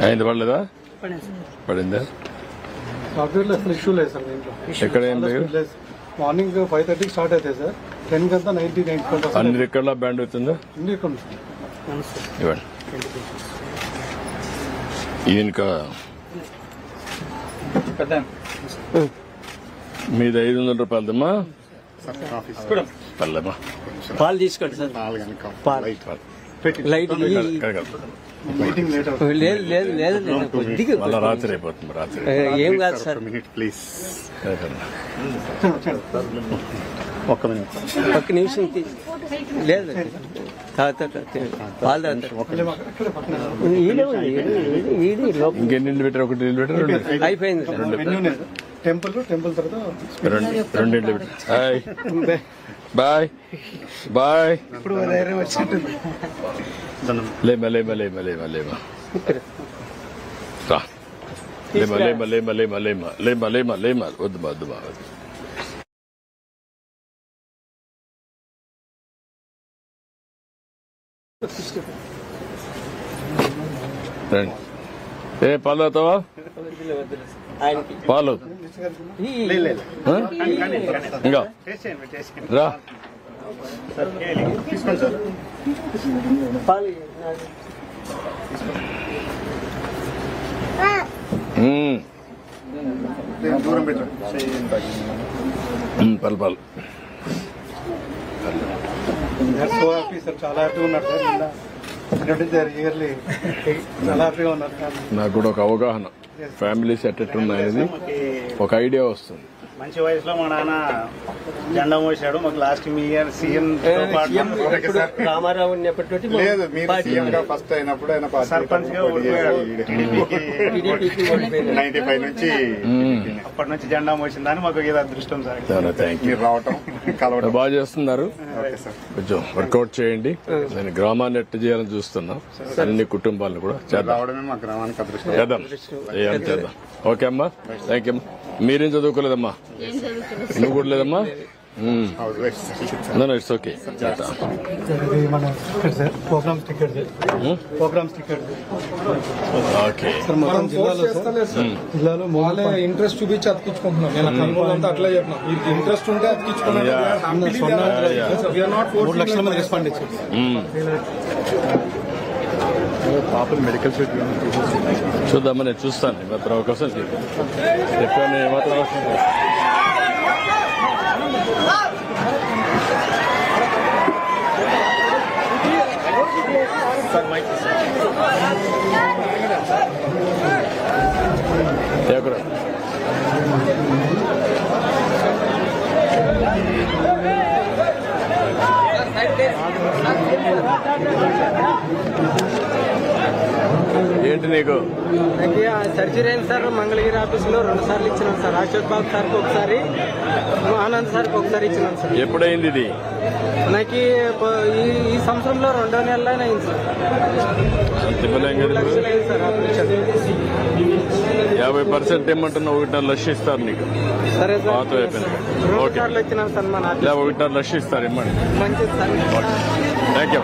అయింది పడలేదా? పడిందా? సాఫ్ట్వేర్ లో అసలు ఇష్యూ లేదు సార్ దీంట్లో. ఎక్కడ ఏం లేదు. మార్నింగ్ 5:30 స్టార్ట్ అవుతాయి సార్. 10 కంతా 90-95% అన్ని రికార్డుల బ్యాండ్ అవుతుందా? ఇవ్వండి. ఈయనకా మీది 500 రూపాయలదమ్మా. పల్లెమ్మా పాలు తీసుకోండి సార్. లైట్ లేదు లేదు లేదు కొద్దిగా మళ్ళా రాత్రి అయిపోతుంది. రాత్రి ఏం కాదు సార్. ప్లీజ్ ఒక్క నిమిషం లేదు పాలు ఇంకెన్ని ఇల్లు పెట్టారు? ఒకటి ఇల్లు పెట్టారు, అయిపోయింది సార్. టెంపుల్ తర్వాత 2 ఇల్లు పెట్టారు. Bye bye. ఇప్పుడు వచ్చినట్టుంది. లేమా లేమా లేమా లేమా లేమా రా. లేమా లేమా లేమా లేమా లేమా లేమా లేమా లేమా వద్దుమా వద్దుమా. రండి. ఏ పాలు అవుతావా? పాలు ఇంకా రా. పాలు పాలు. సో హ్యాపీ సార్, చాలా హ్యాపీగా ఉన్నారు సార్. ఇయర్లీ చాలా హ్యాపీగా ఉన్నారు. నాకు కూడా ఒక అవగాహన, ఫ్యామిలీస్ ఎట్టెట్ ఉన్నాయనేది ఒక ఐడియా వస్తుంది. మంచి వయసులో మా నాన్న జెండా మోసాడు. మాకు last year CM Ramarao first అయినప్పుడు ఆయన సర్పంచ్ గా 95 నుంచి అప్పటి నుంచి జెండా మోసిందని మాకు ఏదో అదృష్టం సార్. మీరు రావటం కలవడం బాగా చేస్తున్నారు. కొంచెం వర్కౌట్ చేయండి. నేను గ్రామాన్ని ఎట్ట చేయాలని చూస్తున్నా. అన్ని కుటుంబాలను కూడా రావడమే మా గ్రామానికి అదృష్టం. చేద్దాం. చేద్దాం. ఓకే అమ్మా, థ్యాంక్ యూ. మీరేం చదువుకోలేదమ్మా? నువ్వు కూడా లేదమ్మా? It's okay. మన ప్రోగ్రామ్స్ టికెట్ ఓకే. మొత్తం జిల్లాలో వాళ్ళే ఇంట్రెస్ట్ చూపించి అతికించుకుంటున్నాం. నేను అట్లా చెప్పిన ఇంట్రెస్ట్ ఉంటే అతికించుకున్నాం. 3 లక్షల మంది రెస్పాండ్ ఇచ్చారు. పాపలు మెడికల్ సీట్ చూద్దామా, నేను చూస్తాను. మాత్రం అవకాశం చెప్పాను. ఏమాత్రం అవసరం ఏంటి నీకు? నాకు సర్జరీ అయింది సార్. మంగళగిరి ఆఫీస్ లో 2 సార్లు ఇచ్చినాను సార్. అశోక్ బాబు సార్కి ఒకసారి, ఆనంద్ సార్కి ఒకసారి ఇచ్చినాను సార్. ఎప్పుడైంది ఇది? నాకు ఈ సంవత్సరంలో 2వ నెలలోనే అయింది సార్. 2 లక్షలు అయింది సార్ ఆపరేషన్. 50% ఏమంటున్నా? 1.5 లక్ష ఇస్తారు నీకు. సరే సార్. పాత అయిపోయింది. 2 సార్లు వచ్చినాను సార్. మన 1.5 లక్ష ఇస్తారు. ఇమ్మండి. మంచిది సార్. Thank you.